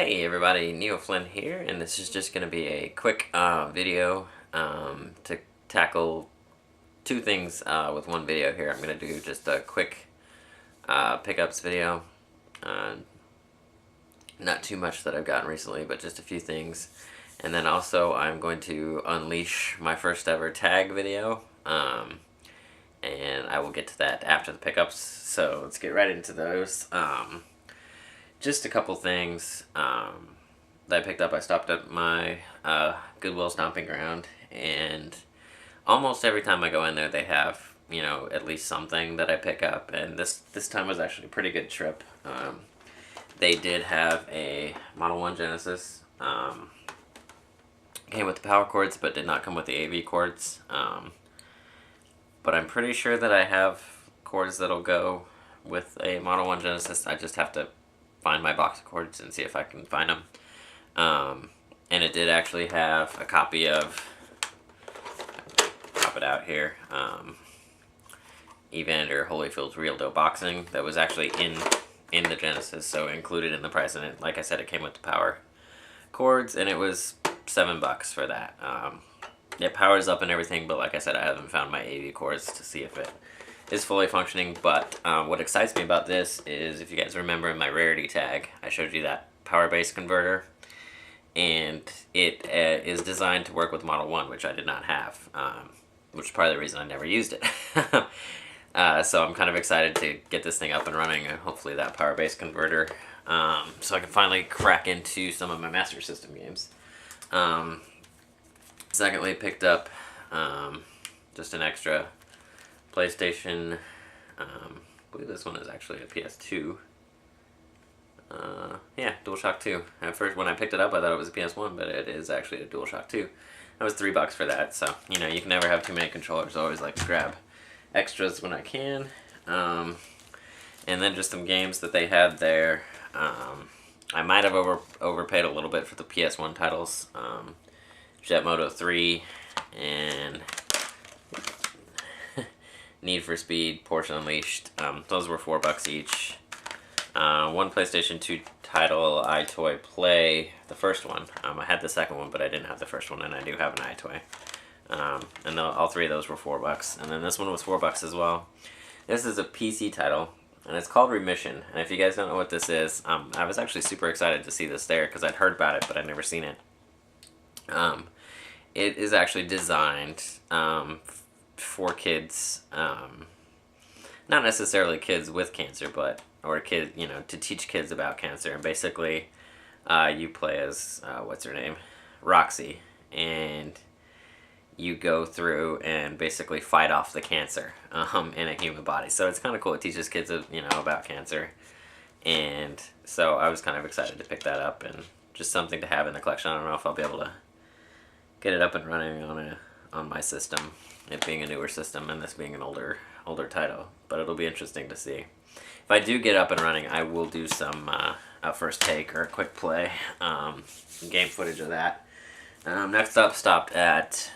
Hey everybody, neoflynn here, and this is just going to be a quick video to tackle two things with one video here. I'm going to do just a quick pickups video. Not too much that I've gotten recently, but just a few things. And then also I'm going to unleash my first ever tag video, and I will get to that after the pickups. So let's get right into those. Just a couple things that I picked up. I stopped at my Goodwill stomping ground, and almost every time I go in there they have, you know, at least something that I pick up, and this time was actually a pretty good trip. They did have a Model 1 Genesis. Came with the power cords but did not come with the AV cords. But I'm pretty sure that I have cords that'll go with a Model 1 Genesis. I just have to find my box of cords and see if I can find them. And it did actually have a copy of, pop it out here, Evander Holyfield's Real Dough Boxing that was actually in the Genesis, so included in the price. And it, like I said, it came with the power cords, and it was $7 for that. It powers up and everything, but like I said, I haven't found my AV cords to see if it is fully functioning. But what excites me about this is, if you guys remember in my rarity tag, I showed you that power base converter, and it is designed to work with Model 1, which I did not have, which is part of the reason I never used it. So I'm kind of excited to get this thing up and running, and hopefully that power base converter, so I can finally crack into some of my Master System games. Secondly, picked up just an extra PlayStation. I believe this one is actually a PS2. Yeah, DualShock 2. At first, when I picked it up, I thought it was a PS1, but it is actually a DualShock 2. That was $3 for that, so, you know, you can never have too many controllers. I always like to grab extras when I can. And then just some games that they had there. I might have overpaid a little bit for the PS1 titles. Jet Moto 3 and Need for Speed, Porsche Unleashed. Those were $4 each. One PlayStation 2 title, iToy Play, the first one. I had the second one, but I didn't have the first one, and I do have an iToy. And all three of those were $4. And then this one was $4 as well. This is a PC title, and it's called Remission. And if you guys don't know what this is, I was actually super excited to see this there, because I'd heard about it, but I'd never seen it. It is actually designed for kids, not necessarily kids with cancer, but, or kids, you know, to teach kids about cancer. And basically, you play as, what's her name? Roxy. And you go through and basically fight off the cancer in a human body. So it's kind of cool. It teaches kids, you know, about cancer. And so I was kind of excited to pick that up, and just something to have in the collection. I don't know if I'll be able to get it up and running on my system, it being a newer system and this being an older title, but it'll be interesting to see. If I do get up and running, I will do some a first take or a quick play, game footage of that. Next up, stopped at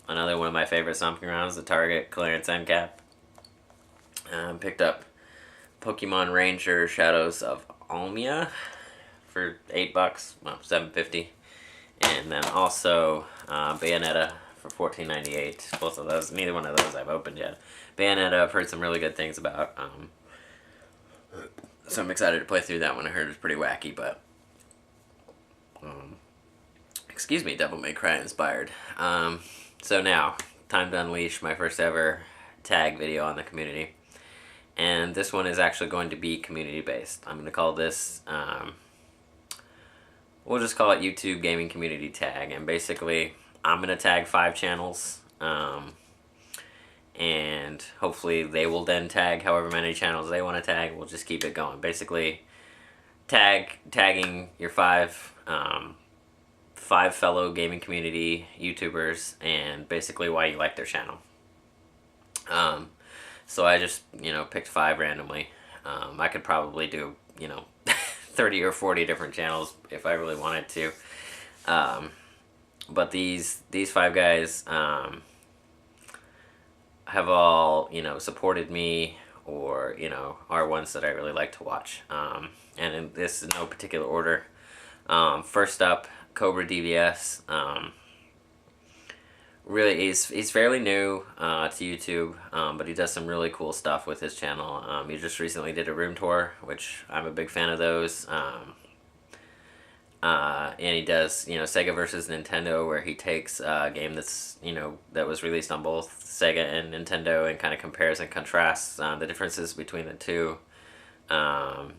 another one of my favorite stomping grounds, the Target clearance end cap. Picked up Pokemon Ranger Shadows of Almia for $8, well, $7.50. And then also Bayonetta for $14.98. Both of those, neither one of those I've opened yet. Bayonetta, I've heard some really good things about. So I'm excited to play through that one. I heard it was pretty wacky, but excuse me, Devil May Cry inspired. So now, time to unleash my first ever tag video on the community. And this one is actually going to be community based. I'm going to call this, we'll just call it YouTube Gaming Community Tag. And basically, I'm going to tag 5 channels. And hopefully they will then tag however many channels they want to tag. We'll just keep it going. Basically, tagging your 5 fellow gaming community YouTubers, and basically why you like their channel. So I just, you know, picked 5 randomly. I could probably do, you know, 30 or 40 different channels if I really wanted to. But these 5 guys have all, you know, supported me, or, you know, are ones that I really like to watch. And in this, in no particular order, First up, Cobra DVS. Really, he's fairly new to YouTube, but he does some really cool stuff with his channel. He just recently did a room tour, which I'm a big fan of those. And he does, Sega versus Nintendo, where he takes a game that's, that was released on both Sega and Nintendo and kind of compares and contrasts the differences between the two.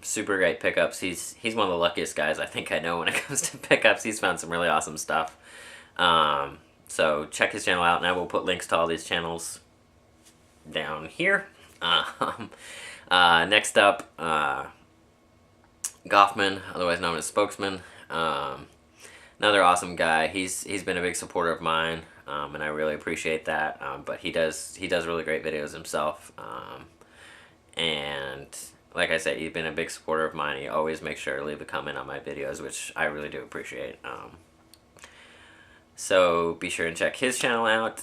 Super great pickups. He's one of the luckiest guys I think I know when it comes to pickups. He's found some really awesome stuff. So check his channel out, and I will put links to all these channels down here. Next up, Goffman, otherwise known as Spokesman. Another awesome guy. He's been a big supporter of mine, and I really appreciate that. But he does really great videos himself. And like I said, he's been a big supporter of mine. He always makes sure to leave a comment on my videos, which I really do appreciate. So be sure and check his channel out.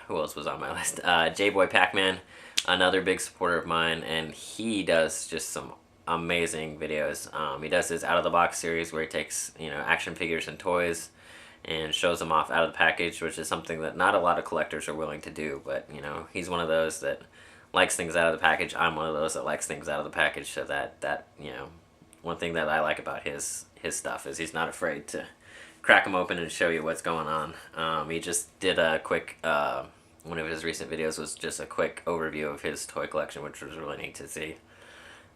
Who else was on my list? J-Boy Pac-Man, another big supporter of mine, and he does just some amazing videos. He does his Out of the Box series where he takes, action figures and toys and shows them off out of the package, which is something that not a lot of collectors are willing to do, but, he's one of those that likes things out of the package. I'm one of those that likes things out of the package, so that one thing that I like about his stuff is he's not afraid to crack them open and show you what's going on. He just did a quick, one of his recent videos was just a quick overview of his toy collection, which was really neat to see.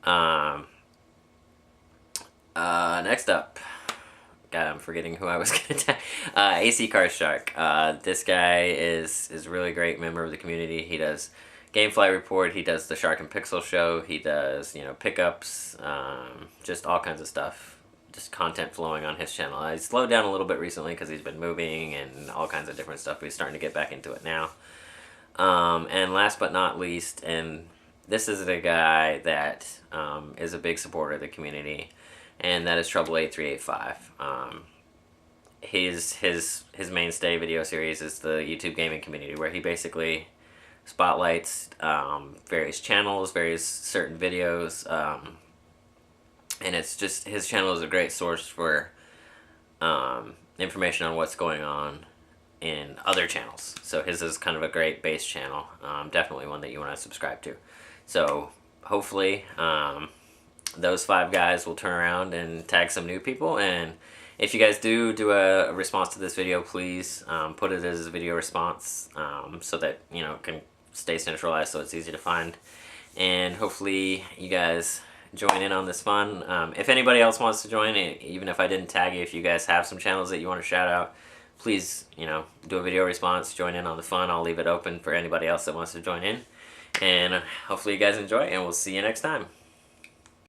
Next up, God, I'm forgetting who I was going to AC Car Shark. This guy is a really great member of the community. He does Gamefly Report, he does the Shark and Pixel Show, he does, pickups, just all kinds of stuff. Just content flowing on his channel. I slowed down a little bit recently because he's been moving and all kinds of different stuff. He's starting to get back into it now. And last but not least, and this is the guy that is a big supporter of the community, and that is Trouble8385. His mainstay video series is the YouTube Gaming Community, where he basically spotlights various channels, various certain videos, and it's just, his channel is a great source for information on what's going on in other channels. So his is kind of a great base channel, definitely one that you want to subscribe to. So hopefully those 5 guys will turn around and tag some new people, and if you guys do a response to this video, please put it as a video response so that it can stay centralized so it's easy to find, and hopefully you guys join in on this fun. If anybody else wants to join, even if I didn't tag you, if you guys have some channels that you want to shout out, please, do a video response, join in on the fun. I'll leave it open for anybody else that wants to join in. And hopefully you guys enjoy, and we'll see you next time.